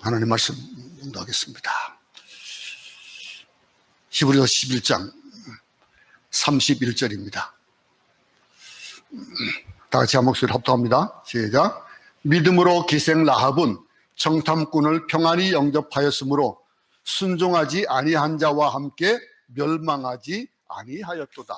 하나님 말씀 공부하겠습니다. 히브리서 11장 31절입니다. 다 같이 한 목소리 합독합니다. 시작. 믿음으로 기생 라합은 정탐꾼을 평안히 영접하였으므로 순종하지 아니한 자와 함께 멸망하지 아니하였도다.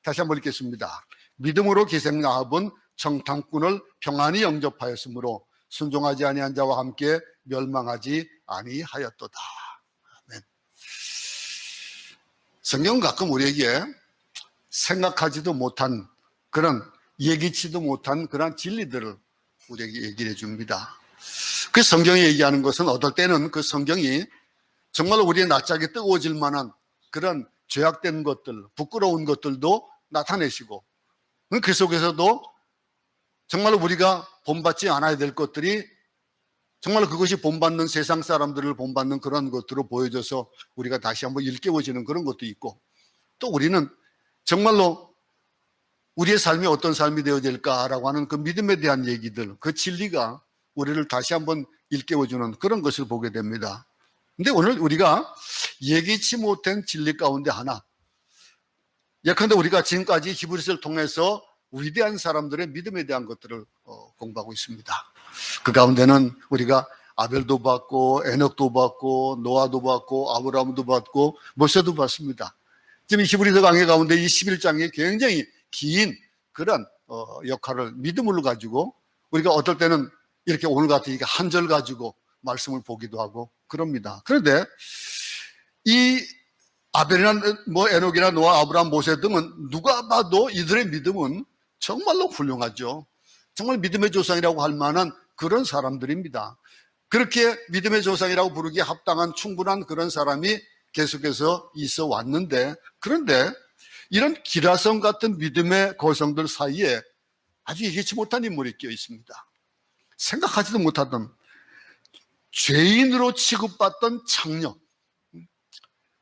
다시 한번 읽겠습니다. 믿음으로 기생 라합은 정탐꾼을 평안히 영접하였으므로 순종하지 아니한 자와 함께 멸망하지 아니하였도다. 아멘. 성경은 가끔 우리에게 생각하지도 못한 그런 예기치도 못한 그런 진리들을 우리에게 얘기를 해줍니다. 그 성경이 얘기하는 것은 어떨 때는 그 성경이 정말 우리의 낯짝이 뜨거워질 만한 그런 죄악된 것들, 부끄러운 것들도 나타내시고 그 속에서도 정말 우리가 본받지 않아야 될 것들이 정말 그것이 본받는 세상 사람들을 본받는 그런 것들로 보여져서 우리가 다시 한번 일깨워지는 그런 것도 있고, 또 우리는 정말로 우리의 삶이 어떤 삶이 되어야 될까라고 하는 그 믿음에 대한 얘기들, 그 진리가 우리를 다시 한번 일깨워주는 그런 것을 보게 됩니다. 근데 오늘 우리가 예기치 못한 진리 가운데 하나, 예컨대 우리가 지금까지 히브리서를 통해서 위대한 사람들의 믿음에 대한 것들을 공부하고 있습니다. 그 가운데는 우리가 아벨도 봤고 에녹도 봤고 노아도 봤고 아브라함도 봤고 모세도 봤습니다. 지금 히브리서 강의 가운데 이 11장에 굉장히 긴 그런 역할을 믿음으로 가지고 우리가 어떨 때는 이렇게 오늘 같은 한 절 가지고 말씀을 보기도 하고 그럽니다. 그런데 이 아벨이나 에녹이나 노아, 아브라함, 모세 등은 누가 봐도 이들의 믿음은 정말로 훌륭하죠. 정말 믿음의 조상이라고 할 만한 그런 사람들입니다. 그렇게 믿음의 조상이라고 부르기에 합당한 충분한 그런 사람이 계속해서 있어 왔는데, 그런데 이런 기라성 같은 믿음의 거성들 사이에 아주 예기치 못한 인물이 껴 있습니다. 생각하지도 못하던 죄인으로 취급받던 창녀,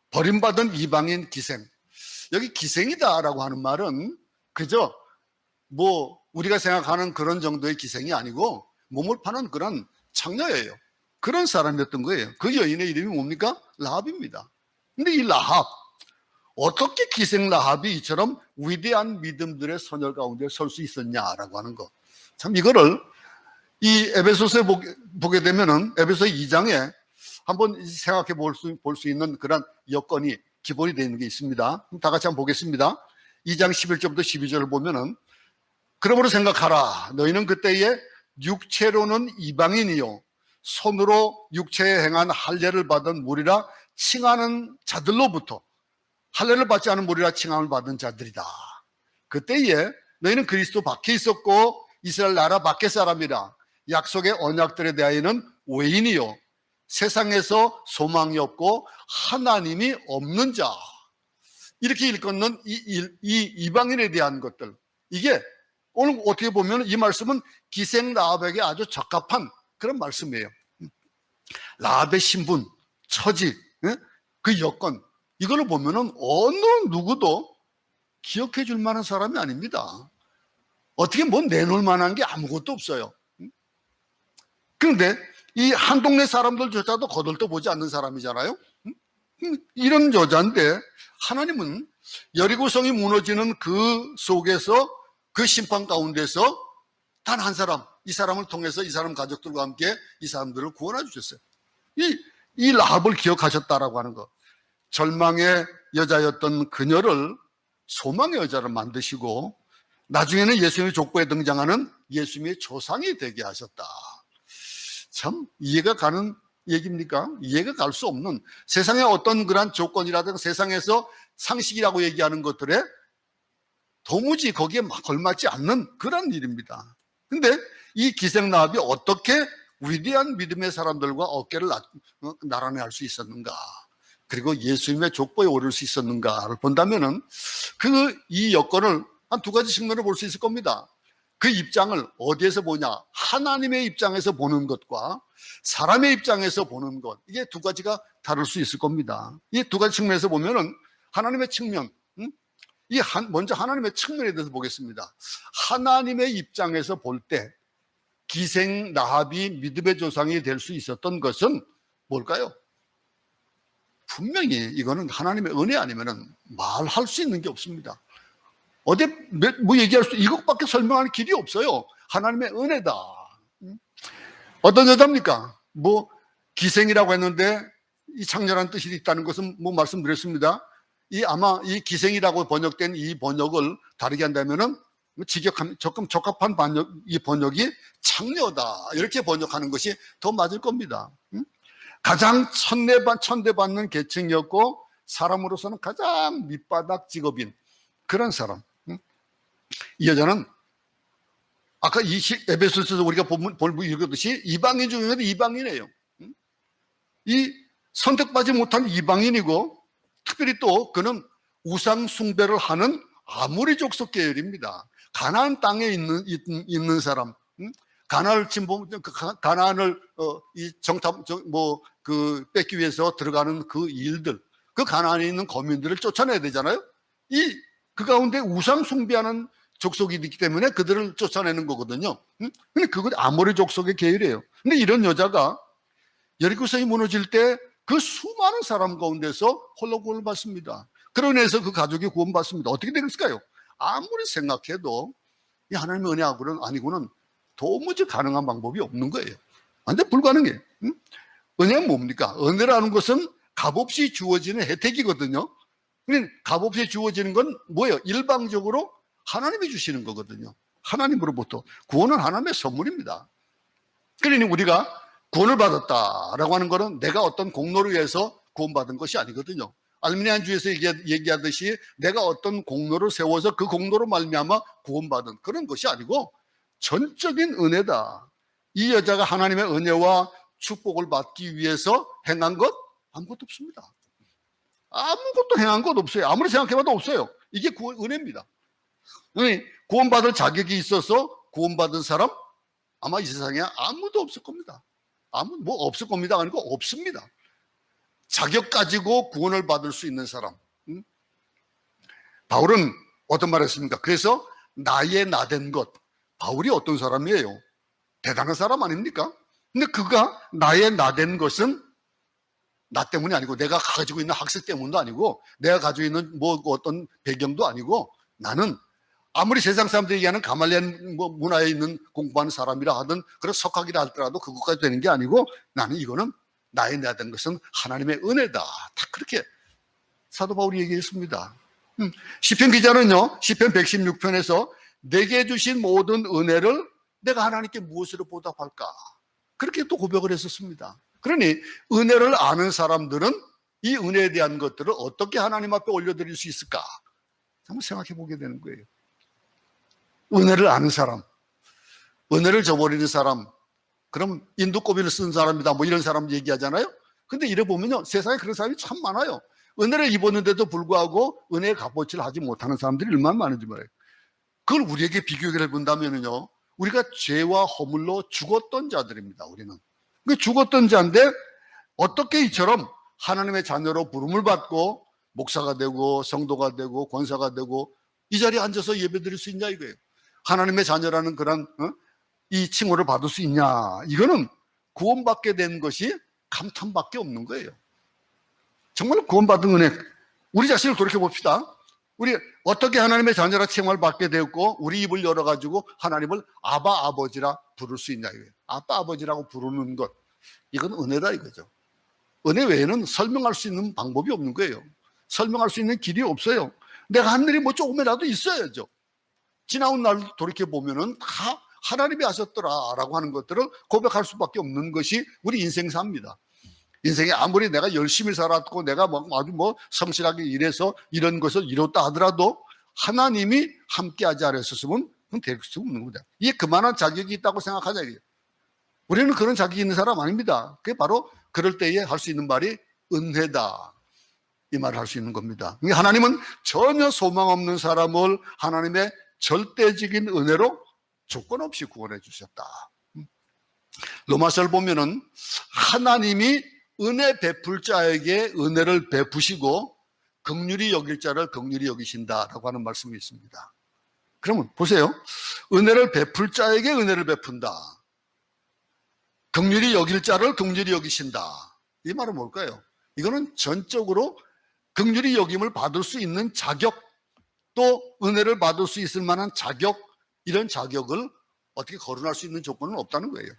버림받은 이방인 기생. 여기 기생이다라고 하는 말은 그저 우리가 생각하는 그런 정도의 기생이 아니고 몸을 파는 그런 창녀예요. 그런 사람이었던 거예요. 그 여인의 이름이 뭡니까? 라합입니다. 근데 이 라합, 어떻게 기생 라합이 이처럼 위대한 믿음들의 선열 가운데 설 수 있었냐라고 하는 것. 참 이거를 이 에베소서에 보게 되면은 에베소 2장에 한번 생각해 볼 수 있는 그런 여건이 기본이 되어 있는 게 있습니다. 다 같이 한번 보겠습니다. 2장 11절부터 12절을 보면은, 그러므로 생각하라. 너희는 그때에 육체로는 이방인이요 손으로 육체에 행한 할례를 받은 무리라 칭하는 자들로부터 할례를 받지 않은 무리라 칭함을 받은 자들이다. 그때에 너희는 그리스도 밖에 있었고 이스라엘 나라 밖의 사람이라. 약속의 언약들에 대하여는 외인이요 세상에서 소망이 없고 하나님이 없는 자. 이렇게 일컫는 이 이방인에 대한 것들, 이게 오늘 어떻게 보면 이 말씀은 기생 라합에게 아주 적합한 그런 말씀이에요. 라합의 신분, 처지, 그 여건, 이걸 보면은 어느 누구도 기억해 줄 만한 사람이 아닙니다. 어떻게 내놓을 만한 게 아무것도 없어요. 그런데 이 한 동네 사람들조차도 거들떠 보지 않는 사람이잖아요. 이런 여자인데 하나님은 여리고성이 무너지는 그 속에서, 그 심판 가운데서 단 한 사람, 이 사람을 통해서 이 사람 가족들과 함께 이 사람들을 구원해 주셨어요. 이 라합을 기억하셨다라고 하는 것. 절망의 여자였던 그녀를 소망의 여자를 만드시고 나중에는 예수님의 족보에 등장하는 예수님의 조상이 되게 하셨다. 참 이해가 가는 얘기입니까? 이해가 갈 수 없는, 세상의 어떤 그런 조건이라든가 세상에서 상식이라고 얘기하는 것들에 도무지 거기에 걸맞지 않는 그런 일입니다. 근데 이 기생 라합이 어떻게 위대한 믿음의 사람들과 어깨를 나란히 할 수 있었는가, 그리고 예수님의 족보에 오를 수 있었는가를 본다면은 이 여건을 한 두 가지 측면으로 볼 수 있을 겁니다. 그 입장을 어디에서 보냐? 하나님의 입장에서 보는 것과 사람의 입장에서 보는 것, 이게 두 가지가 다를 수 있을 겁니다. 이 두 가지 측면에서 보면은 하나님의 측면, 먼저 하나님의 측면에 대해서 보겠습니다. 하나님의 입장에서 볼 때 기생 라합이 믿음의 조상이 될 수 있었던 것은 뭘까요? 분명히 이거는 하나님의 은혜 아니면은 말할 수 있는 게 없습니다. 어디 뭐 얘기할 수 이것밖에 설명할 길이 없어요. 하나님의 은혜다. 어떤 여자입니까? 뭐 기생이라고 했는데 이 창녀라는 뜻이 있다는 것은 뭐 말씀드렸습니다. 아마 이 기생이라고 번역된 이 번역을 다르게 한다면은 조금 적합한 이 번역이 창녀다 이렇게 번역하는 것이 더 맞을 겁니다. 가장 천대받는 계층이었고 사람으로서는 가장 밑바닥 직업인 그런 사람. 이 여자는 아까 에베소서에서 우리가 읽었듯이 이방인 중에도 이방인이에요. 이 선택받지 못한 이방인이고 특별히 또 그는 우상 숭배를 하는 아모리 족속 계열입니다. 가나안 땅에 있는 사람, 가나안을 뺏기 위해서 들어가는 그 일들, 그 가나안에 있는 거민들을 쫓아내야 되잖아요. 그 가운데 우상 숭배하는 족속이 있기 때문에 그들을 쫓아내는 거거든요. 근데 그건 아모리 족속의 계율이에요. 근데 이런 여자가 여리고성이 무너질 때 그 수많은 사람 가운데서 홀로 구원받습니다. 그로 인해서 그 가족이 구원받습니다. 어떻게 되겠을까요? 아무리 생각해도 이 하나님의 은혜하고는 아니고는 도무지 가능한 방법이 없는 거예요. 완전 불가능해. 은혜는 뭡니까? 은혜라는 것은 값없이 주어지는 혜택이거든요. 그러니까 값없이 주어지는 건 뭐예요? 일방적으로 하나님이 주시는 거거든요. 하나님으로부터. 구원은 하나님의 선물입니다. 그러니 우리가 구원을 받았다라고 하는 것은 내가 어떤 공로를 위해서 구원받은 것이 아니거든요. 알미니안주에서 얘기하듯이 내가 어떤 공로를 세워서 그 공로로 말미암아 구원받은 그런 것이 아니고 전적인 은혜다. 이 여자가 하나님의 은혜와 축복을 받기 위해서 행한 것 아무것도 없습니다. 아무것도 행한 것 없어요. 아무리 생각해봐도 없어요. 이게 은혜입니다. 구원받을 자격이 있어서 구원받은 사람 아마 이 세상에 아무도 없을 겁니다. 없을 겁니다 아니고 없습니다. 자격 가지고 구원을 받을 수 있는 사람. 바울은 어떤 말을 했습니까? 그래서 나의 나된 것. 바울이 어떤 사람이에요? 대단한 사람 아닙니까? 근데 그가 나의 나된 것은 나 때문이 아니고 내가 가지고 있는 학식 때문도 아니고 내가 가지고 있는 뭐 어떤 배경도 아니고 나는 아무리 세상 사람들이 얘기하는 가말리안 문화에 있는 공부하는 사람이라 하든 그런 석학이라 할지라도 그것까지 되는 게 아니고 나는 이거는 나의 나된 것은 하나님의 은혜다. 다 그렇게 사도 바울이 얘기했습니다. 시편 기자는요, 시편 116편에서 내게 주신 모든 은혜를 내가 하나님께 무엇으로 보답할까? 그렇게 또 고백을 했었습니다. 그러니 은혜를 아는 사람들은 이 은혜에 대한 것들을 어떻게 하나님 앞에 올려드릴 수 있을까? 한번 생각해 보게 되는 거예요. 은혜를 아는 사람, 은혜를 저버리는 사람, 그럼 인두꼬비를 쓴 사람이다 뭐 이런 사람 얘기하잖아요. 근데 이래 보면요, 세상에 그런 사람이 참 많아요. 은혜를 입었는데도 불구하고 은혜의 값어치를 하지 못하는 사람들이 얼마나 많은지 말이에요. 그걸 우리에게 비교해 본다면요, 우리가 죄와 허물로 죽었던 자들입니다. 우리는 그 죽었던 자인데 어떻게 이처럼 하나님의 자녀로 부름을 받고 목사가 되고 성도가 되고 권사가 되고 이 자리에 앉아서 예배드릴 수 있냐 이거예요. 하나님의 자녀라는 그런 이 칭호를 받을 수 있냐. 이거는 구원받게 된 것이 감탄밖에 없는 거예요. 정말 구원받은 은혜. 우리 자신을 돌이켜봅시다. 우리 어떻게 하나님의 자녀라 칭호를 받게 되었고 우리 입을 열어가지고 하나님을 아바 아버지라 부를 수 있냐 이거예요. 아빠 아버지라고 부르는 것, 이건 은혜다 이거죠. 은혜 외에는 설명할 수 있는 방법이 없는 거예요. 설명할 수 있는 길이 없어요. 내가 한 일이 뭐 조금이라도 있어야죠. 지나온 날 돌이켜보면은 다 하나님이 하셨더라라고 하는 것들을 고백할 수밖에 없는 것이 우리 인생사입니다. 인생에 아무리 내가 열심히 살았고 내가 아주 성실하게 일해서 이런 것을 이뤘다 하더라도 하나님이 함께하지 않았으면 그건 될 수 없는 겁니다. 이게 그만한 자격이 있다고 생각하자 이게요. 우리는 그런 자격이 있는 사람 아닙니다. 그게 바로 그럴 때에 할 수 있는 말이 은혜다. 이 말을 할 수 있는 겁니다. 하나님은 전혀 소망 없는 사람을 하나님의 절대적인 은혜로 조건 없이 구원해 주셨다. 로마서를 보면은 하나님이 은혜 베풀 자에게 은혜를 베푸시고 긍휼히 여길 자를 긍휼히 여기신다라고 하는 말씀이 있습니다. 그러면 보세요. 은혜를 베풀 자에게 은혜를 베푼다. 긍휼히 여길 자를 긍휼히 여기신다. 이 말은 뭘까요? 이거는 전적으로 긍휼히 여김을 받을 수 있는 자격, 또 은혜를 받을 수 있을 만한 자격, 이런 자격을 어떻게 거론할 수 있는 조건은 없다는 거예요.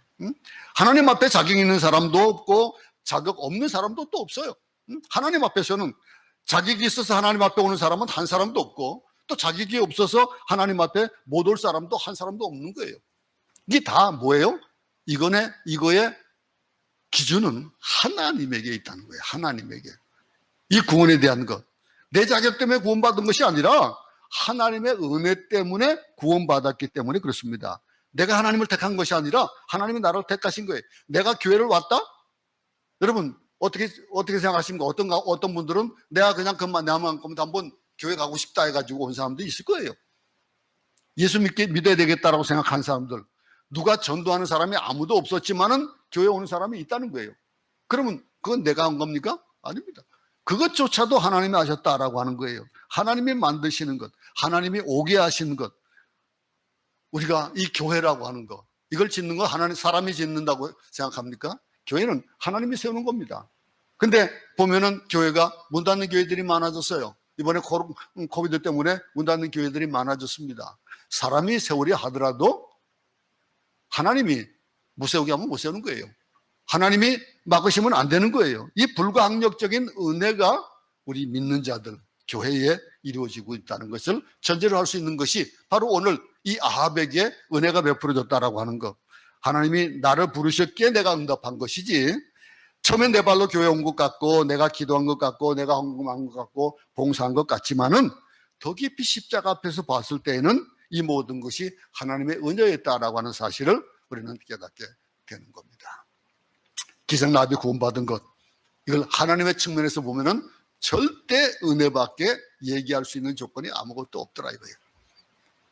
하나님 앞에 자격 있는 사람도 없고 자격 없는 사람도 또 없어요. 하나님 앞에서는 자격이 있어서 하나님 앞에 오는 사람은 한 사람도 없고, 또 자격이 없어서 하나님 앞에 못 올 사람도 한 사람도 없는 거예요. 이게 다 뭐예요? 이거의 기준은 하나님에게 있다는 거예요. 하나님에게. 이 구원에 대한 것, 내 자격 때문에 구원받은 것이 아니라 하나님의 은혜 때문에 구원받았기 때문에 그렇습니다. 내가 하나님을 택한 것이 아니라 하나님이 나를 택하신 거예요. 내가 교회를 왔다? 여러분 어떻게 생각하십니까? 어떤 분들은 내가 그냥 나만 한번 교회 가고 싶다 해가지고 온 사람도 있을 거예요. 예수 믿어야 되겠다라고 생각한 사람들, 누가 전도하는 사람이 아무도 없었지만은 교회 오는 사람이 있다는 거예요. 그러면 그건 내가 한 겁니까? 아닙니다. 그것조차도 하나님이 하셨다라고 하는 거예요. 하나님이 만드시는 것, 하나님이 오게 하시는 것, 우리가 이 교회라고 하는 것, 이걸 짓는 거 사람이 짓는다고 생각합니까? 교회는 하나님이 세우는 겁니다. 근데 보면은 교회가 문 닫는 교회들이 많아졌어요. 이번에 코비드 때문에 문 닫는 교회들이 많아졌습니다. 사람이 세우려 하더라도 하나님이 못 세우게 하면 못 세우는 거예요. 하나님이 막으시면 안 되는 거예요. 이 불가항력적인 은혜가 우리 믿는 자들, 교회에 이루어지고 있다는 것을 전제로 할 수 있는 것이 바로 오늘 이 아합에게 은혜가 베풀어졌다라고 하는 것. 하나님이 나를 부르셨기에 내가 응답한 것이지, 처음엔 내 발로 교회 온 것 같고 내가 기도한 것 같고 내가 헌금한 것 같고 봉사한 것 같지만은 더 깊이 십자가 앞에서 봤을 때에는 이 모든 것이 하나님의 은혜였다라고 하는 사실을 우리는 깨닫게 되는 겁니다. 기생나비 구원받은 것, 이걸 하나님의 측면에서 보면은 절대 은혜밖에 얘기할 수 있는 조건이 아무것도 없더라 이거예요.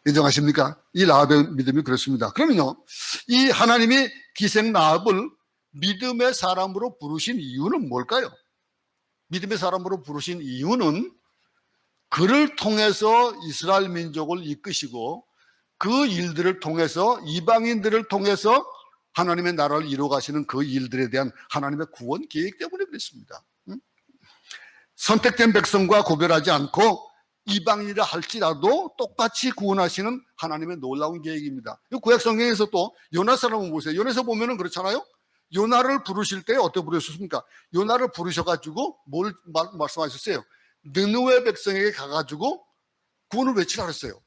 인정하십니까? 이 라합의 믿음이 그렇습니다. 그러면요, 이 하나님이 기생 라합을 믿음의 사람으로 부르신 이유는 뭘까요? 믿음의 사람으로 부르신 이유는 그를 통해서 이스라엘 민족을 이끄시고 그 일들을 통해서 이방인들을 통해서 하나님의 나라를 이루어가시는 그 일들에 대한 하나님의 구원 계획 때문에 그랬습니다. 선택된 백성과 구별하지 않고 이방인이라 할지라도 똑같이 구원하시는 하나님의 놀라운 계획입니다. 구약 성경에서 또 요나 사람을 보세요. 요나에서 보면은 그렇잖아요. 요나를 부르실 때 어떻게 부르셨습니까? 요나를 부르셔가지고 뭘 말씀하셨어요? 느느웨 백성에게 가가지고 구원을 외치라 그랬어요.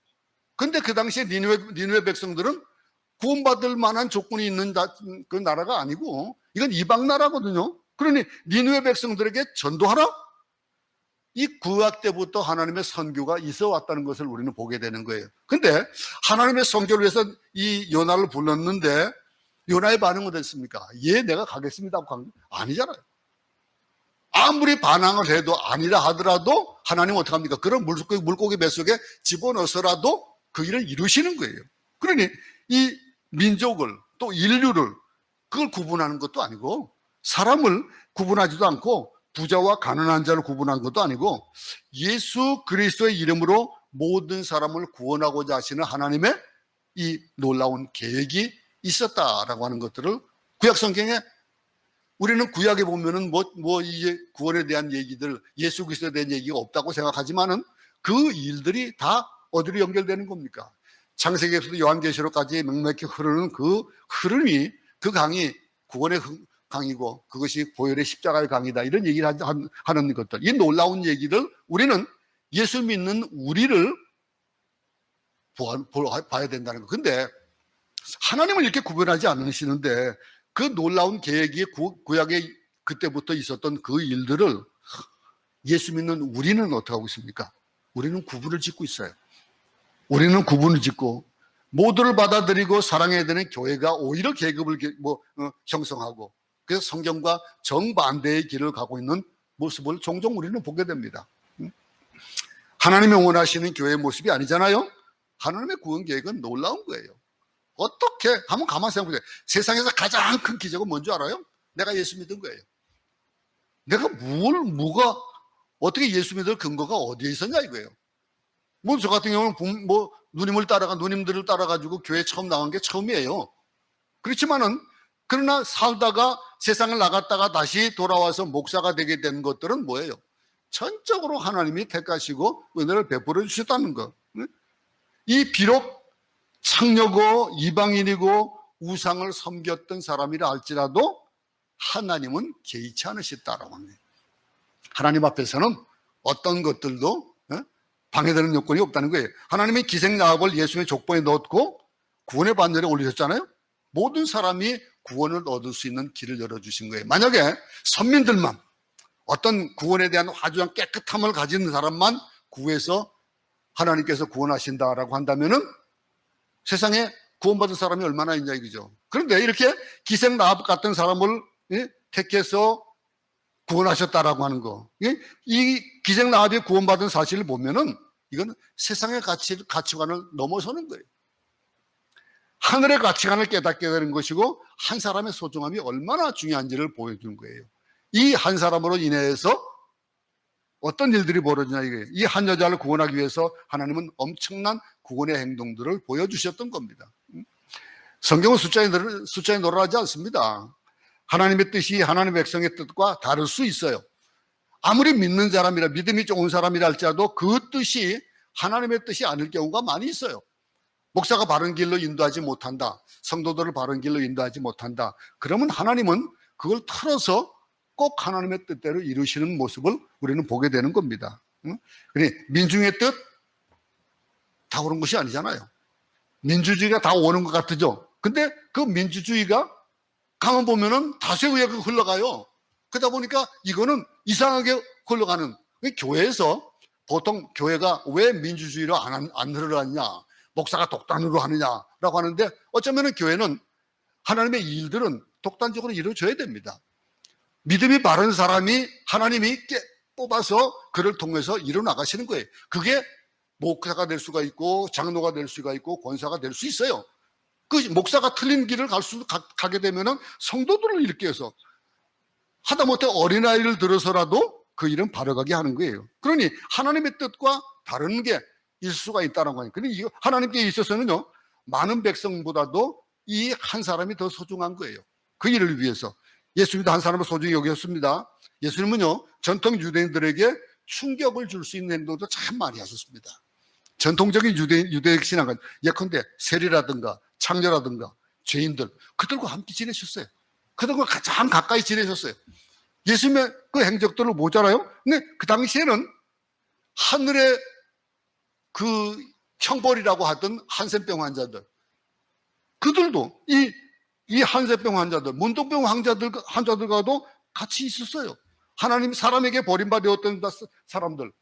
근데 그 당시에 니느웨 백성들은 구원받을 만한 조건이 있는 그 나라가 아니고 이건 이방 나라거든요. 그러니 니느웨 백성들에게 전도하라? 이 구약 때부터 하나님의 선교가 있어 왔다는 것을 우리는 보게 되는 거예요. 근데 하나님의 선교를 위해서 이 요나를 불렀는데 요나의 반응은 어땠습니까? 예, 내가 가겠습니다 하고 간 게 아니잖아요. 아무리 반항을 해도 아니라 하더라도 하나님은 어떻게 합니까? 그런 물고기 뱃속에 집어넣어서라도 그 일을 이루시는 거예요. 그러니 이 민족을 또 인류를 그걸 구분하는 것도 아니고 사람을 구분하지도 않고 부자와 가난한 자를 구분한 것도 아니고 예수 그리스도의 이름으로 모든 사람을 구원하고자 하시는 하나님의 이 놀라운 계획이 있었다라고 하는 것들을 구약 성경에 우리는 구약에 보면은 이제 구원에 대한 얘기들, 예수 그리스도에 대한 얘기가 없다고 생각하지만은 그 일들이 다 어디로 연결되는 겁니까? 창세기에서도 요한계시록까지 맹맥히 흐르는 그 흐름이, 그 강이 구원의 강이고 그것이 보혈의 십자가의 강이다, 이런 얘기를 하는 것들, 이 놀라운 얘기들 우리는 예수 믿는 우리를 봐야 된다는 거. 근데 하나님을 이렇게 구별하지 않으시는데 그 놀라운 계획이 구약에 그때부터 있었던 그 일들을 예수 믿는 우리는 어떻게 하고 있습니까? 우리는 구분을 짓고 있어요. 우리는 구분을 짓고 모두를 받아들이고 사랑해야 되는 교회가 오히려 계급을 형성하고, 그래서 성경과 정반대의 길을 가고 있는 모습을 종종 우리는 보게 됩니다. 하나님이 원하시는 교회의 모습이 아니잖아요. 하나님의 구원 계획은 놀라운 거예요. 어떻게 한번 가만히 생각해보세요. 세상에서 가장 큰 기적은 뭔지 알아요? 내가 예수 믿은 거예요. 내가 어떻게 예수 믿을 근거가 어디에 있었냐 이거예요. 저 같은 경우는 누님들을 따라가지고 교회 처음 나간 게 처음이에요. 그렇지만은 그러나 살다가 세상을 나갔다가 다시 돌아와서 목사가 되게 된 것들은 뭐예요? 전적으로 하나님이 택하시고 은혜를 베풀어 주셨다는 것. 이 비록 창녀고 이방인이고 우상을 섬겼던 사람이라 할지라도 하나님은 개의치 않으셨다라고 합니다. 하나님 앞에서는 어떤 것들도 방해되는 요건이 없다는 거예요. 하나님이 기생야합을 예수님의 족보에 넣었고 구원의 반열에 올리셨잖아요. 모든 사람이 구원을 얻을 수 있는 길을 열어주신 거예요. 만약에 선민들만, 어떤 구원에 대한 아주 깨끗함을 가진 사람만 구해서 하나님께서 구원하신다라고 한다면은 세상에 구원받은 사람이 얼마나 있냐 이거죠. 그런데 이렇게 기생야합 같은 사람을 택해서 구원하셨다라고 하는 거, 이 기생야합이 구원받은 사실을 보면은 이건 세상의 가치관을 넘어서는 거예요. 하늘의 가치관을 깨닫게 되는 것이고 한 사람의 소중함이 얼마나 중요한지를 보여주는 거예요. 이 한 사람으로 인해서 어떤 일들이 벌어지냐 이거예요. 이 한 여자를 구원하기 위해서 하나님은 엄청난 구원의 행동들을 보여주셨던 겁니다. 성경은 숫자에 놀아나지 않습니다. 하나님의 뜻이 하나님의 백성의 뜻과 다를 수 있어요. 아무리 믿는 사람이라, 믿음이 좋은 사람이라 할지라도 그 뜻이 하나님의 뜻이 아닐 경우가 많이 있어요. 목사가 바른 길로 인도하지 못한다, 성도들을 바른 길로 인도하지 못한다, 그러면 하나님은 그걸 틀어서 꼭 하나님의 뜻대로 이루시는 모습을 우리는 보게 되는 겁니다. 그러니 민중의 뜻 다 오는 것이 아니잖아요. 민주주의가 다 오는 것 같죠. 근데 그 민주주의가 가만 보면은 다수에 의해 흘러가요. 그러다 보니까 이거는 이상하게 흘러가는, 교회에서 보통 교회가 왜 민주주의로 안 흘러가느냐, 목사가 독단으로 하느냐라고 하는데, 어쩌면 교회는 하나님의 일들은 독단적으로 이루어져야 됩니다. 믿음이 바른 사람이 하나님이 뽑아서 그를 통해서 이루어나가시는 거예요. 그게 목사가 될 수가 있고 장로가 될 수가 있고 권사가 될 수 있어요. 그 목사가 틀린 길을 가게 되면은 성도들을 일깨워서, 하다못해 어린아이를 들어서라도 그 일은 바르게 하는 거예요. 그러니 하나님의 뜻과 다른 게 있을 수가 있다는 거예요. 그러니 하나님께 있어서는요, 많은 백성보다도 이 한 사람이 더 소중한 거예요. 그 일을 위해서 예수님도 한 사람을 소중히 여겼습니다. 예수님은요, 전통 유대인들에게 충격을 줄 수 있는 행동도 참 많이 하셨습니다. 전통적인 유대인 신앙은 예컨대 세리라든가 창녀라든가 죄인들, 그들과 함께 지내셨어요. 그들과 가장 가까이 지내셨어요. 예수님의 그 행적들을 보잖아요. 근데 그 당시에는 하늘의 그 형벌이라고 하던 한센병 환자들, 그들도 이 한센병 환자들, 문둥병 환자들과도 같이 있었어요. 하나님, 사람에게 버림받았던 사람들,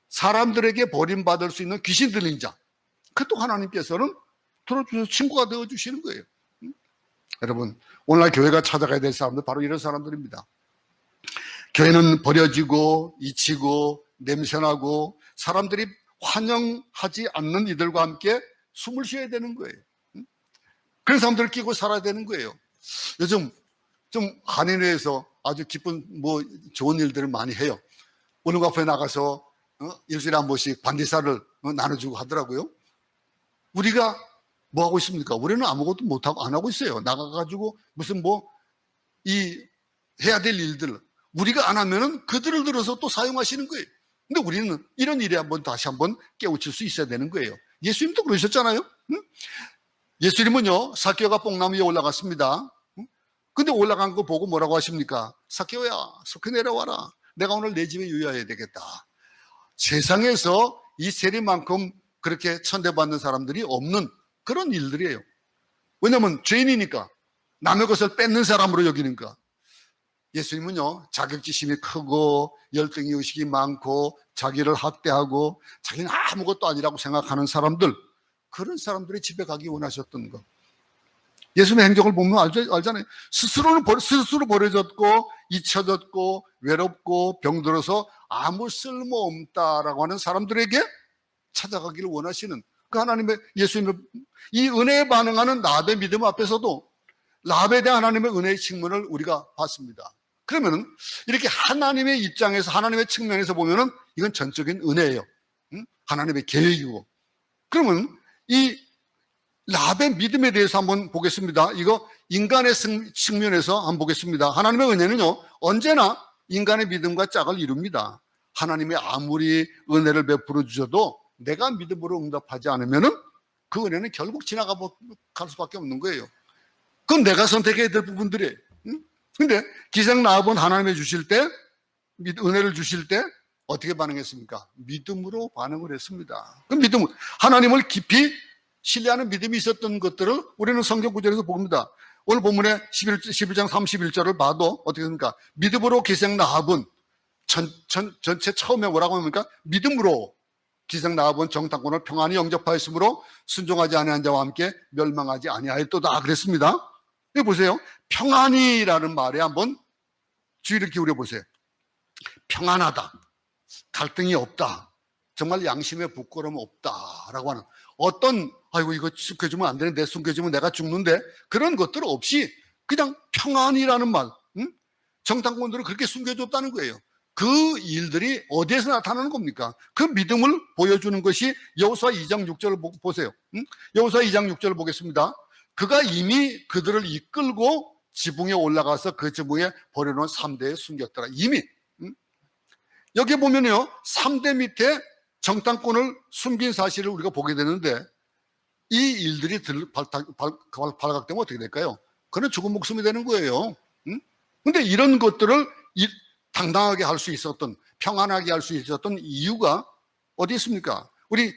사람들에게 버림받을 수 있는 귀신 들린 자, 그것도 하나님께서는 들어주셔서 친구가 되어주시는 거예요. 여러분, 오늘날 교회가 찾아가야 될 사람들, 바로 이런 사람들입니다. 교회는 버려지고 잊히고 냄새나고 사람들이 환영하지 않는 이들과 함께 숨을 쉬어야 되는 거예요. 그런 사람들을 끼고 살아야 되는 거예요. 요즘 좀 한인회에서 아주 기쁜 좋은 일들을 많이 해요. 오늘 앞에 나가서 일주일에 한 번씩 반디사를 나눠주고 하더라고요. 우리가 뭐 하고 있습니까? 우리는 아무것도 못하고 안 하고 있어요. 나가가지고 무슨 해야 될 일들 우리가 안 하면은 그들을 들어서 또 사용하시는 거예요. 근데 우리는 이런 일에 다시 한번 깨우칠 수 있어야 되는 거예요. 예수님도 그러셨잖아요. 예수님은요, 삭개오가 뽕나무 위에 올라갔습니다. 근데 올라간 거 보고 뭐라고 하십니까? 삭개오야, 속히 내려와라. 내가 오늘 내 집에 유의해야 되겠다. 세상에서 이 세리만큼 그렇게 천대받는 사람들이 없는 그런 일들이에요. 왜냐하면 죄인이니까, 남의 것을 뺏는 사람으로 여기니까. 예수님은요, 자격지심이 크고 열등의 의식이 많고 자기를 학대하고 자기는 아무것도 아니라고 생각하는 사람들, 그런 사람들의 집에 가기 원하셨던 것. 예수님의 행적을 보면 알잖아요. 스스로 버려졌고 잊혀졌고 외롭고 병들어서 아무 쓸모없다라고 하는 사람들에게 찾아가기를 원하시는 그 하나님의, 예수님의 이 은혜에 반응하는 라합의 믿음 앞에서도 라합에 대한 하나님의 은혜의 측면을 우리가 봤습니다. 그러면은 이렇게 하나님의 입장에서, 하나님의 측면에서 보면은 이건 전적인 은혜예요. 하나님의 계획이고. 그러면 이 라합의 믿음에 대해서 한번 보겠습니다. 이거 인간의 측면에서 한번 보겠습니다. 하나님의 은혜는요, 언제나 인간의 믿음과 짝을 이룹니다. 하나님이 아무리 은혜를 베풀어 주셔도 내가 믿음으로 응답하지 않으면은 그 은혜는 결국 갈 수밖에 없는 거예요. 그건 내가 선택해야 될 부분들이에요. 근데 기생 라합은 하나님이 주실 때, 은혜를 주실 때 어떻게 반응했습니까? 믿음으로 반응을 했습니다. 그 믿음, 하나님을 깊이 신뢰하는 믿음이 있었던 것들을 우리는 성경 구절에서 봅니다. 오늘 본문에 11장 31절을 봐도 어떻게 됩니까? 믿음으로 기생 라합은 전체 처음에 뭐라고 합니까? 믿음으로 기생 라합은 정탐꾼을 평안히 영접하였으므로 순종하지 아니한 자와 함께 멸망하지 아니하였도다 그랬습니다. 여기 보세요. 평안이라는 말에 한번 주의를 기울여 보세요. 평안하다, 갈등이 없다, 정말 양심에 부끄러움 없다라고 하는 어떤 아이고 이거 숨겨주면 안 되는데, 숨겨주면 내가 죽는데, 그런 것들 없이 그냥 평안이라는 말, 정탐꾼들을 그렇게 숨겨줬다는 거예요. 그 일들이 어디에서 나타나는 겁니까? 그 믿음을 보여주는 것이 여호수아 2장 6절을 보세요. 여호수아 2장 6절을 보겠습니다. 그가 이미 그들을 이끌고 지붕에 올라가서 그 지붕에 버려놓은 3대에 숨겼더라. 이미 여기 보면요, 3대 밑에 정탐꾼을 숨긴 사실을 우리가 보게 되는데, 이 일들이 발각되면 어떻게 될까요? 그는 죽은 목숨이 되는 거예요. 근데 이런 것들을 당당하게 할 수 있었던, 평안하게 할 수 있었던 이유가 어디 있습니까? 우리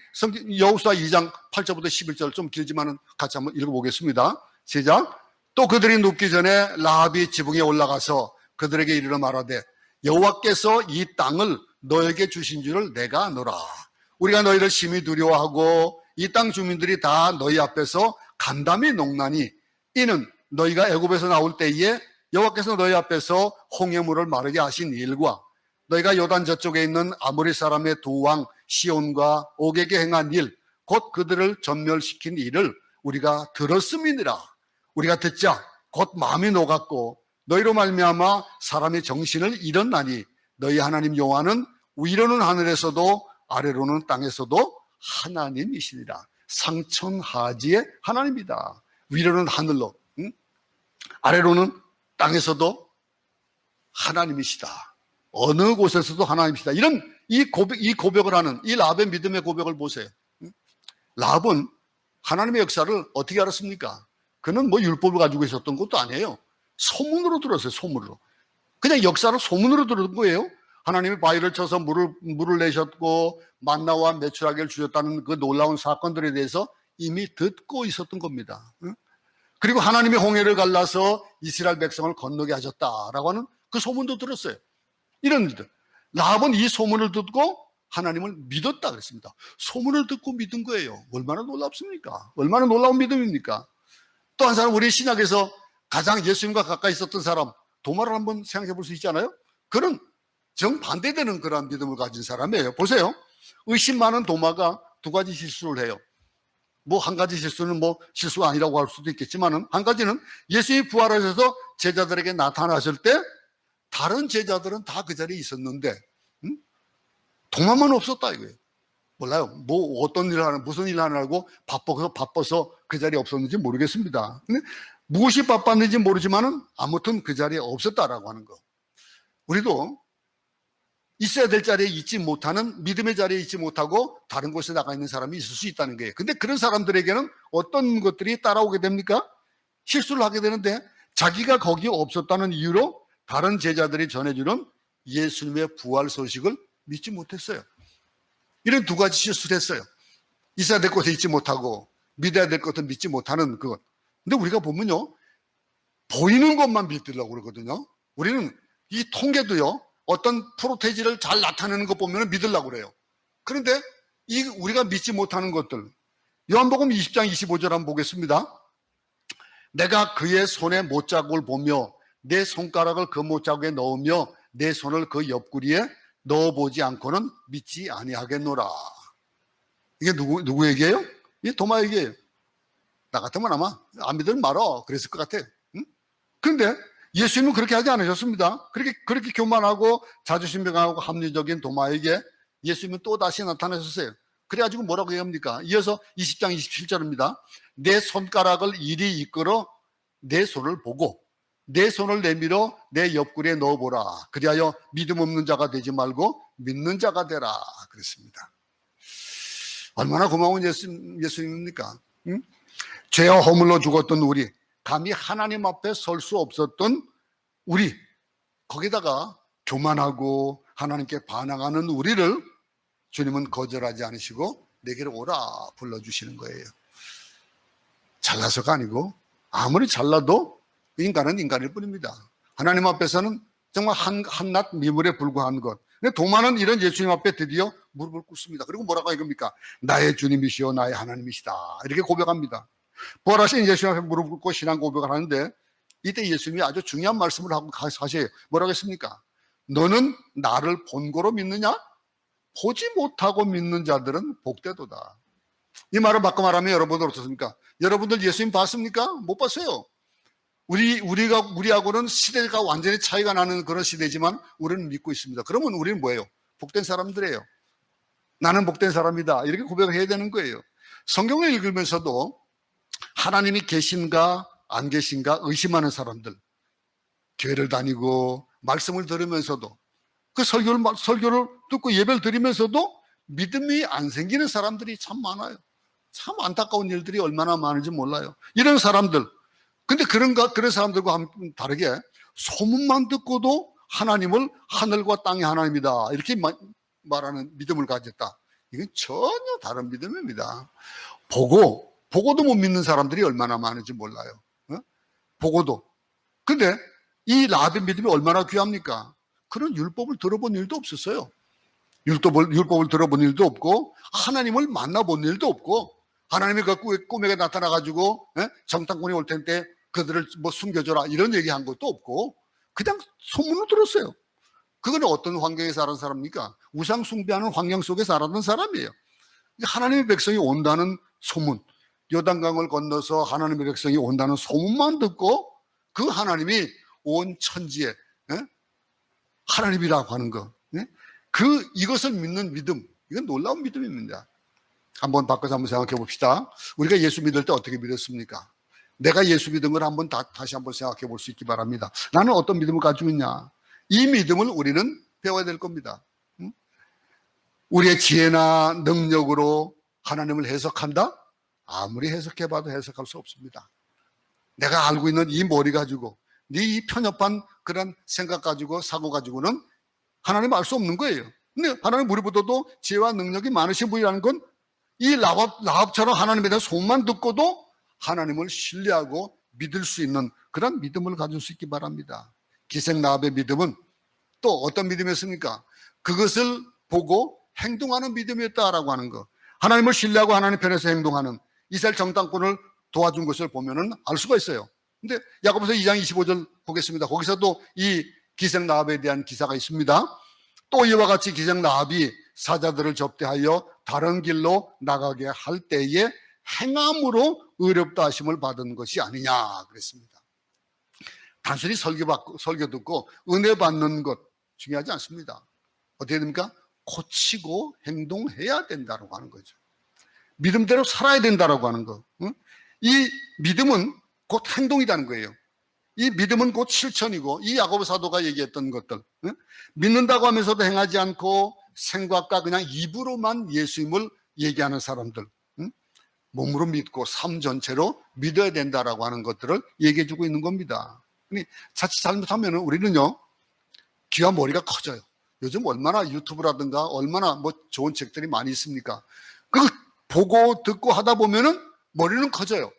여호수아 2장 8절부터 11절, 좀 길지만은 같이 한번 읽어보겠습니다. 시작. 또 그들이 눕기 전에 라합이 지붕에 올라가서 그들에게 이르러 말하되, 여호와께서 이 땅을 너에게 주신 줄을 내가 아노라. 우리가 너희를 심히 두려워하고 이 땅 주민들이 다 너희 앞에서 간담이 농나니, 이는 너희가 애굽에서 나올 때에 여호와께서 너희 앞에서 홍해물을 마르게 하신 일과 너희가 요단 저쪽에 있는 아모리 사람의 두 왕 시온과 옥에게 행한 일, 곧 그들을 전멸시킨 일을 우리가 들었음이니라. 우리가 듣자 곧 마음이 녹았고 너희로 말미암아 사람의 정신을 잃었나니, 너희 하나님 여호와는 위로는 하늘에서도 아래로는 땅에서도 하나님이시니라. 상천하지의 하나님이다. 위로는 하늘로, 아래로는 땅에서도 하나님이시다. 어느 곳에서도 하나님이시다. 이런 이 고백을 하는 이 라합의 믿음의 고백을 보세요. 라합은 하나님의 역사를 어떻게 알았습니까? 그는 뭐 율법을 가지고 있었던 것도 아니에요. 소문으로 들었어요. 소문으로. 그냥 역사를 소문으로 들은 거예요. 하나님이 바위를 쳐서 물을 내셨고 만나와 메추라기를 주셨다는 그 놀라운 사건들에 대해서 이미 듣고 있었던 겁니다. 그리고 하나님이 홍해를 갈라서 이스라엘 백성을 건너게 하셨다라고 하는 그 소문도 들었어요. 이런 일들. 라합은 이 소문을 듣고 하나님을 믿었다 그랬습니다. 소문을 듣고 믿은 거예요. 얼마나 놀랍습니까? 얼마나 놀라운 믿음입니까? 또 한 사람, 우리 신약에서 가장 예수님과 가까이 있었던 사람, 도마를 한번 생각해 볼 수 있잖아요. 그런 정반대되는 그런 믿음을 가진 사람이에요. 보세요. 의심 많은 도마가 두 가지 실수를 해요. 뭐 한 가지 실수는 뭐 실수가 아니라고 할 수도 있겠지만은, 한 가지는 예수님이 부활하셔서 제자들에게 나타나실 때 다른 제자들은 다 그 자리에 있었는데 도마만 없었다 이거예요. 몰라요. 뭐 어떤 일을 하는, 무슨 일을 하느라고 바빠서 그 자리에 없었는지 모르겠습니다. 근데 무엇이 바빴는지 모르지만은 아무튼 그 자리에 없었다라고 하는 거. 우리도 있어야 될 자리에 있지 못하는, 믿음의 자리에 있지 못하고 다른 곳에 나가 있는 사람이 있을 수 있다는 거예요. 근데 그런 사람들에게는 어떤 것들이 따라오게 됩니까? 실수를 하게 되는데, 자기가 거기 없었다는 이유로 다른 제자들이 전해주는 예수님의 부활 소식을 믿지 못했어요. 이런 두 가지 실수를 했어요. 있어야 될 곳에 있지 못하고 믿어야 될 것은 믿지 못하는 그것. 근데 우리가 보면요, 보이는 것만 믿으려고 그러거든요. 우리는 이 통계도요, 어떤 프로테지를 잘 나타내는 것 보면 믿으려고 그래요. 그런데 우리가 믿지 못하는 것들, 요한복음 20장 25절 한번 보겠습니다. 내가 그의 손에 못자국을 보며 내 손가락을 그 못자국에 넣으며 내 손을 그 옆구리에 넣어보지 않고는 믿지 아니하겠노라. 이게 누구 얘기예요? 이게 도마 얘기예요. 나 같으면 아마 안 믿으면 말어 그랬을 것 같아. 그런데 예수님은 그렇게 하지 않으셨습니다. 그렇게 교만하고 자존심 강하고 합리적인 도마에게 예수님은 또 다시 나타나셨어요. 그래가지고 뭐라고 얘기합니까? 이어서 20장 27절입니다. 내 손가락을 이리 이끌어 내 손을 보고 내 손을 내밀어 내 옆구리에 넣어보라. 그리하여 믿음 없는 자가 되지 말고 믿는 자가 되라 그랬습니다. 얼마나 고마운 예수님입니까? 응? 죄와 허물로 죽었던 우리, 감히 하나님 앞에 설 수 없었던 우리, 거기다가 교만하고 하나님께 반항하는 우리를 주님은 거절하지 않으시고 내게로 오라 불러주시는 거예요. 잘나서가 아니고 아무리 잘나도 인간은 인간일 뿐입니다. 하나님 앞에서는 정말 한낱 미물에 불과한 것. 근데 도마는 이런 예수님 앞에 드디어 무릎을 꿇습니다. 그리고 뭐라고 이겁니까? 나의 주님이시여 나의 하나님이시다 이렇게 고백합니다. 부활하신 예수님 앞에 무릎 꿇고 신앙 고백을 하는데 이때 예수님이 아주 중요한 말씀을 하고 가셔요. 뭐라고 했습니까? 너는 나를 본고로 믿느냐? 보지 못하고 믿는 자들은 복되도다. 이 말을 바꿔 말하면 여러분들 어떻습니까? 여러분들 예수님 봤습니까? 못 봤어요. 우리하고는 시대가 완전히 차이가 나는 그런 시대지만 우리는 믿고 있습니다. 그러면 우리는 뭐예요? 복된 사람들이에요. 나는 복된 사람이다 이렇게 고백을 해야 되는 거예요. 성경을 읽으면서도 하나님이 계신가 안 계신가 의심하는 사람들, 교회를 다니고 말씀을 들으면서도 그 설교를 듣고 예배를 드리면서도 믿음이 안 생기는 사람들이 참 많아요. 참 안타까운 일들이 얼마나 많은지 몰라요. 이런 사람들, 근데 그런 사람들과 다르게 소문만 듣고도 하나님을 하늘과 땅의 하나님이다 이렇게 말하는 믿음을 가졌다. 이건 전혀 다른 믿음입니다. 보고도 못 믿는 사람들이 얼마나 많은지 몰라요. 보고도. 근데 이 라합의 믿음이 얼마나 귀합니까? 그런 율법을 들어본 일도 없었어요. 율법을 들어본 일도 없고 하나님을 만나본 일도 없고 하나님이 그 꿈에 나타나가지고 정탐꾼이 올 텐데 그들을 뭐 숨겨줘라 이런 얘기한 것도 없고 그냥 소문을 들었어요. 그건 어떤 환경에 살은 사람입니까? 우상 숭배하는 환경 속에 살았던 사람이에요. 하나님의 백성이 온다는 소문, 요단강을 건너서 하나님의 백성이 온다는 소문만 듣고 그 하나님이 온 천지에 하나님이라고 하는 것, 이것을 믿는 믿음, 이건 놀라운 믿음입니다. 한번 바꿔서 한번 생각해 봅시다. 우리가 예수 믿을 때 어떻게 믿었습니까? 내가 예수 믿은 걸 한번 다시 한번 생각해 볼 수 있기 바랍니다. 나는 어떤 믿음을 가지고 있냐? 이 믿음을 우리는 배워야 될 겁니다. 우리의 지혜나 능력으로 하나님을 해석한다? 아무리 해석해봐도 해석할 수 없습니다. 내가 알고 있는 이 머리 가지고 이 편협한 그런 생각 가지고 사고 가지고는 하나님 알 수 없는 거예요. 근데 하나님 우리보다도 지혜와 능력이 많으신 분이라는 건 이 라합처럼 하나님에 대한 소문만 듣고도 하나님을 신뢰하고 믿을 수 있는 그런 믿음을 가질 수 있기 바랍니다. 기생 라합의 믿음은 또 어떤 믿음이었습니까? 그것을 보고 행동하는 믿음이었다라고 하는 것. 하나님을 신뢰하고 하나님 편에서 행동하는 이스라엘 정탐꾼을 도와준 것을 보면은 알 수가 있어요. 근데 야고보서 2장 25절 보겠습니다. 거기서도 이 기생 라합에 대한 기사가 있습니다. 또 이와 같이 기생 라합이 사자들을 접대하여 다른 길로 나가게 할 때에 행함으로 의롭다 하심을 받은 것이 아니냐 그랬습니다. 단순히 설교 듣고 은혜 받는 것 중요하지 않습니다. 어떻게 됩니까? 고치고 행동해야 된다고 하는 거죠. 믿음대로 살아야 된다고 하는 거. 이 믿음은 곧 행동이라는 거예요. 이 믿음은 곧 실천이고 이 야고보 사도가 얘기했던 것들, 믿는다고 하면서도 행하지 않고 생각과 그냥 입으로만 예수님을 얘기하는 사람들, 몸으로 믿고 삶 전체로 믿어야 된다라고 하는 것들을 얘기해 주고 있는 겁니다. 자칫 잘못하면 우리는요, 귀와 머리가 커져요. 요즘 얼마나 유튜브라든가 얼마나 뭐 좋은 책들이 많이 있습니까? 그걸 보고 듣고 하다 보면은 머리는 커져요.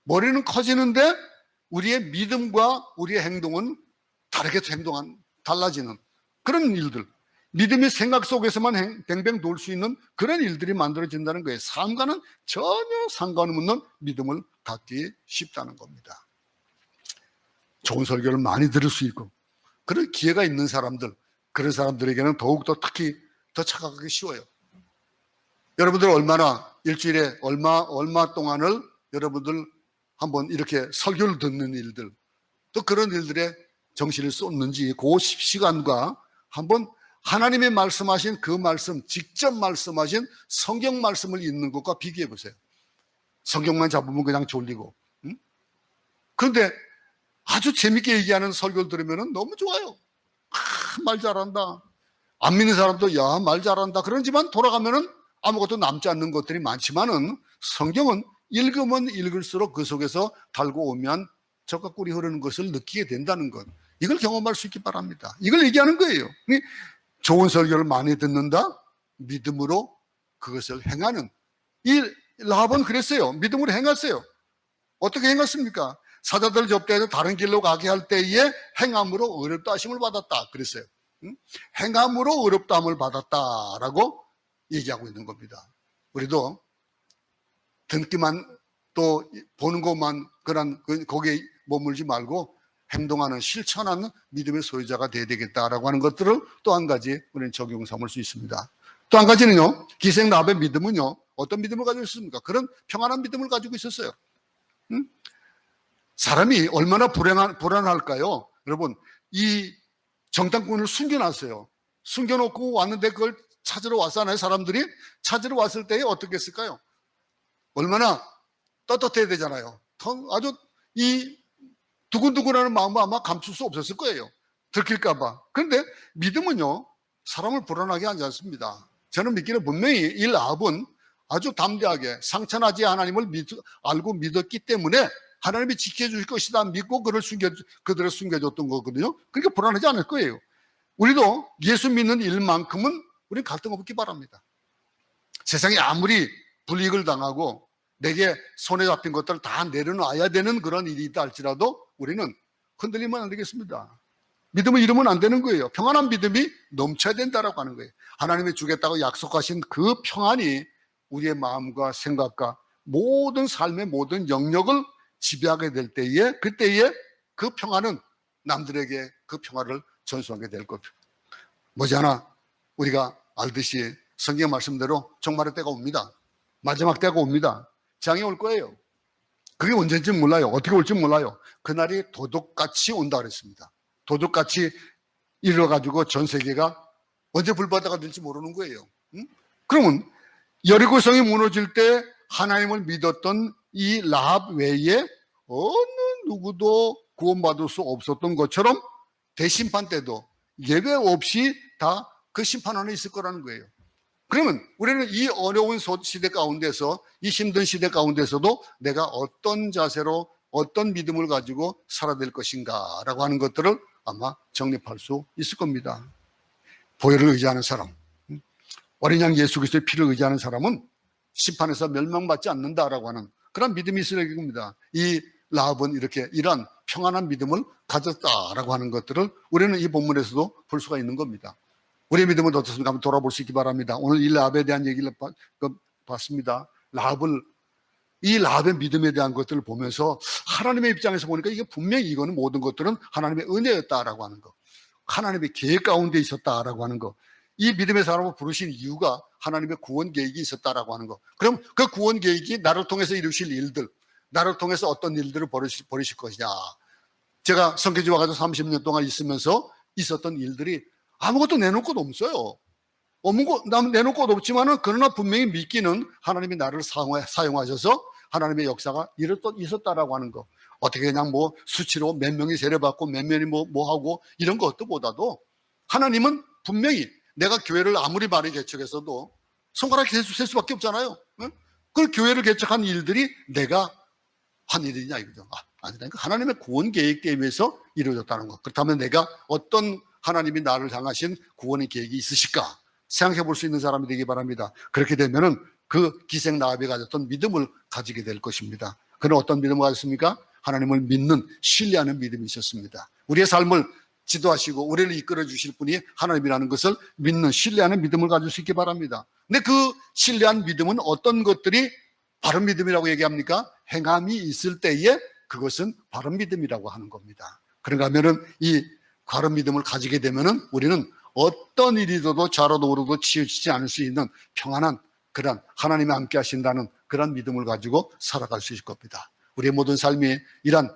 머리는 커지는데 우리의 믿음과 우리의 행동은 다르게 달라지는 그런 일들. 믿음의 생각 속에서만 뱅뱅 돌 수 있는 그런 일들이 만들어진다는 거예요. 삶과는 전혀 상관없는 믿음을 갖기 쉽다는 겁니다. 좋은 설교를 많이 들을 수 있고 그런 기회가 있는 사람들, 그런 사람들에게는 더욱더 특히 더 착각하기 쉬워요. 여러분들 얼마나 일주일에 얼마 동안을 여러분들 한번 이렇게 설교를 듣는 일들, 또 그런 일들에 정신을 쏟는지 그 시간과 한번 하나님의 말씀하신 그 말씀, 직접 말씀하신 성경 말씀을 읽는 것과 비교해 보세요. 성경만 잡으면 그냥 졸리고, 그런데 아주 재밌게 얘기하는 설교를 들으면 너무 좋아요. 말 잘한다. 안 믿는 사람도 야, 말 잘한다. 그러지만 돌아가면은 아무것도 남지 않는 것들이 많지만은 성경은 읽으면 읽을수록 그 속에서 달고 오면 젖과 꿀이 흐르는 것을 느끼게 된다는 것. 이걸 경험할 수 있기 바랍니다. 이걸 얘기하는 거예요. 좋은 설교를 많이 듣는다. 믿음으로 그것을 행하는. 이 라합은 그랬어요. 믿음으로 행했어요. 어떻게 행했습니까? 사자들 접대해서 다른 길로 가게 할 때에 행함으로 어렵다 하심을 받았다 그랬어요. 행함으로 어렵다함을 받았다라고 얘기하고 있는 겁니다. 우리도 듣기만 또 보는 것만 거기에 머물지 말고 행동하는 실천하는 믿음의 소유자가 되어야 되겠다라고 하는 것들을 또 한 가지 우리는 적용 삼을 수 있습니다. 또 한 가지는요, 기생 라합의 믿음은요, 어떤 믿음을 가지고 있습니까? 그런 평안한 믿음을 가지고 있었어요. 사람이 얼마나 불안할까요? 여러분, 이 정탐꾼을 숨겨놨어요. 숨겨놓고 왔는데 그걸 찾으러 왔잖아요. 사람들이 찾으러 왔을 때에 어떻게 했을까요? 얼마나 떳떳해야 되잖아요. 아주 이 두근두근하는 마음을 아마 감출 수 없었을 거예요. 들킬까봐. 그런데 믿음은요, 사람을 불안하게 하지 않습니다. 저는 믿기는 분명히 이 라합은 아주 담대하게 상처나지 하나님을 알고 믿었기 때문에 하나님이 지켜주실 것이다 믿고 그들을 숨겨줬던 거거든요. 그러니까 불안하지 않을 거예요. 우리도 예수 믿는 일만큼은 우리는 갈등 없기 바랍니다. 세상에 아무리 불이익을 당하고 내게 손에 잡힌 것들을 다 내려놔야 되는 그런 일이 있다 할지라도 우리는 흔들리면 안 되겠습니다. 믿음을 잃으면 안 되는 거예요. 평안한 믿음이 넘쳐야 된다라고 하는 거예요. 하나님이 주겠다고 약속하신 그 평안이 우리의 마음과 생각과 모든 삶의 모든 영역을 지배하게 될 때에 그때에 그 평안은 남들에게 그 평화를 전수하게 될 겁니다. 머지않아 우리가 알듯이 성경 말씀대로 종말의 때가 옵니다. 마지막 때가 옵니다. 장이 올 거예요. 그게 언제인지 몰라요. 어떻게 올지 몰라요. 그날이 도둑같이 온다 그랬습니다. 도둑같이 이뤄가지고 전 세계가 언제 불바다가 될지 모르는 거예요. 그러면 여리고성이 무너질 때 하나님을 믿었던 이 라합 외에 어느 누구도 구원받을 수 없었던 것처럼 대심판 때도 예외 없이 다 그 심판 안에 있을 거라는 거예요. 그러면 우리는 이 어려운 시대 가운데서 이 힘든 시대 가운데서도 내가 어떤 자세로 어떤 믿음을 가지고 살아야 될 것인가 라고 하는 것들을 아마 정립할 수 있을 겁니다. 보혈을 의지하는 사람, 어린 양 예수 그리스도의 피를 의지하는 사람은 심판에서 멸망받지 않는다라고 하는 그런 믿음이 있어야 됩니다. 이 라합은 이렇게 이러한 평안한 믿음을 가졌다라고 하는 것들을 우리는 이 본문에서도 볼 수가 있는 겁니다. 우리의 믿음은 어떻습니까? 한번 돌아볼 수 있기 바랍니다. 오늘 이 라합에 대한 얘기를 봤습니다. 이 라합의 믿음에 대한 것들을 보면서 하나님의 입장에서 보니까 이게 분명히 이거는 모든 것들은 하나님의 은혜였다라고 하는 거, 하나님의 계획 가운데 있었다라고 하는 거, 이 믿음의 사람을 부르신 이유가 하나님의 구원 계획이 있었다라고 하는 거. 그럼 그 구원 계획이 나를 통해서 이루실 일들, 나를 통해서 어떤 일들을 벌이실 것이냐. 제가 성교지 와가지고 30년 동안 있으면서 있었던 일들이 아무것도 내놓을 것 없어요. 내놓을 것 없지만은 그러나 분명히 믿기는 하나님이 나를 사용하셔서 하나님의 역사가 있었다라고 하는 거. 어떻게 그냥 뭐 수치로 몇 명이 세례받고 몇 명이 뭐 하고 이런 것보다도 하나님은 분명히 내가 교회를 아무리 많이 개척해서도 손가락에 셀 수밖에 없잖아요. 그 교회를 개척한 일들이 내가 한 일이냐 이거죠. 아니라니까 하나님의 구원 계획에 의해서 이루어졌다는 거. 그렇다면 내가 어떤 하나님이 나를 향하신 구원의 계획이 있으실까 생각해 볼 수 있는 사람이 되기 바랍니다. 그렇게 되면은 그 기생 라합이 가졌던 믿음을 가지게 될 것입니다. 그는 어떤 믿음을 가졌습니까? 하나님을 믿는 신뢰하는 믿음이 있었습니다. 우리의 삶을 지도하시고 우리를 이끌어 주실 분이 하나님이라는 것을 믿는 신뢰하는 믿음을 가질 수 있기 바랍니다. 근데 그 신뢰한 믿음은 어떤 것들이 바른 믿음이라고 얘기합니까? 행함이 있을 때에 그것은 바른 믿음이라고 하는 겁니다. 그런가 하면은 이 바른 믿음을 가지게 되면은 우리는 어떤 일이 있어도 좌로도 우로도 치우치지 않을 수 있는 평안한 그런 하나님이 함께 하신다는 그런 믿음을 가지고 살아갈 수 있을 겁니다. 우리의 모든 삶이 이런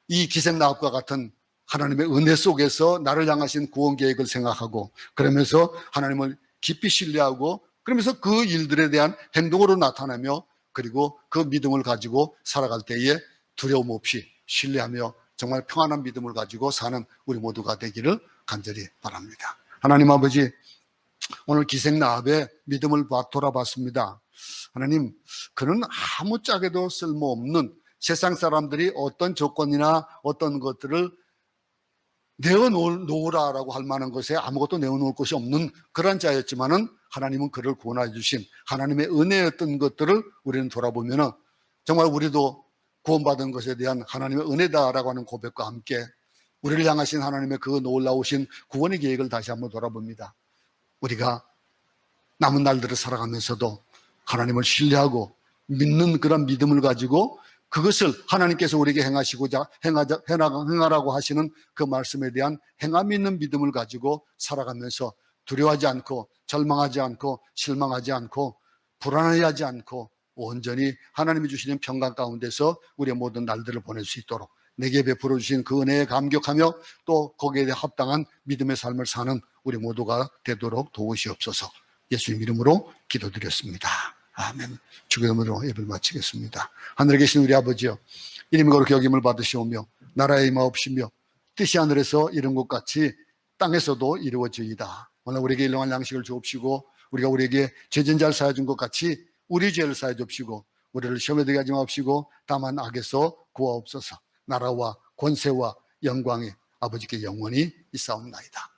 이 기생 라합과 같은 하나님의 은혜 속에서 나를 향하신 구원 계획을 생각하고 그러면서 하나님을 깊이 신뢰하고 그러면서 그 일들에 대한 행동으로 나타내며 그리고 그 믿음을 가지고 살아갈 때에 두려움 없이 신뢰하며 정말 평안한 믿음을 가지고 사는 우리 모두가 되기를 간절히 바랍니다. 하나님 아버지, 오늘 기생라합의 믿음을 돌아봤습니다. 하나님, 그는 아무짝에도 쓸모없는, 세상 사람들이 어떤 조건이나 어떤 것들을 내어놓으라라고 할 만한 것에 아무것도 내어놓을 것이 없는 그런 자였지만은, 하나님은 그를 구원해 주신 하나님의 은혜였던 것들을 우리는 돌아보면은 정말 우리도 구원받은 것에 대한 하나님의 은혜다라고 하는 고백과 함께 우리를 향하신 하나님의 그 놀라우신 구원의 계획을 다시 한번 돌아봅니다. 우리가 남은 날들을 살아가면서도 하나님을 신뢰하고 믿는 그런 믿음을 가지고 그것을 하나님께서 우리에게 행하라고 하시는 그 말씀에 대한 행함 있는 믿음을 가지고 살아가면서 두려워하지 않고 절망하지 않고 실망하지 않고 불안해하지 않고 온전히 하나님이 주시는 평강 가운데서 우리의 모든 날들을 보낼 수 있도록 내게 베풀어 주신 그 은혜에 감격하며 또 거기에 합당한 믿음의 삶을 사는 우리 모두가 되도록 도우시옵소서. 예수님 이름으로 기도드렸습니다. 아멘. 주의 이름으로 예배를 마치겠습니다. 하늘에 계신 우리 아버지여, 이름이 거룩히 여김을 받으시오며 나라의 임하옵시며 뜻이 하늘에서 이룬 것 같이 땅에서도 이루어지이다. 오늘 우리에게 일용할 양식을 주옵시고 우리가 우리에게 죄진 자를 사하여 준 것 같이 우리 죄를 사하여 줍시고 우리를 시험에 들게 하지 마옵시고 다만 악에서 구하옵소서. 나라와 권세와 영광이 아버지께 영원히 있사옵나이다.